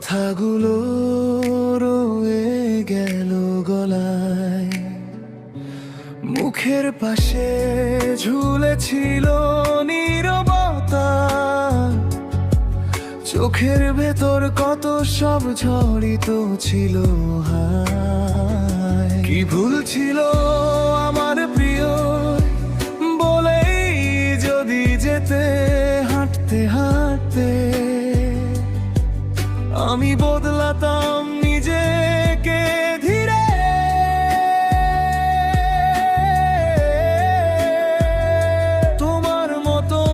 কথাগুলো রয়ে গেল গলায়, মুখের পাশে ঝুলেছিল নীরবতা, চোখের ভেতর কত সব ঝরিত ছিল হায়। কি ভুল ছিল আমার প্রিয় বলেই যদি যেতে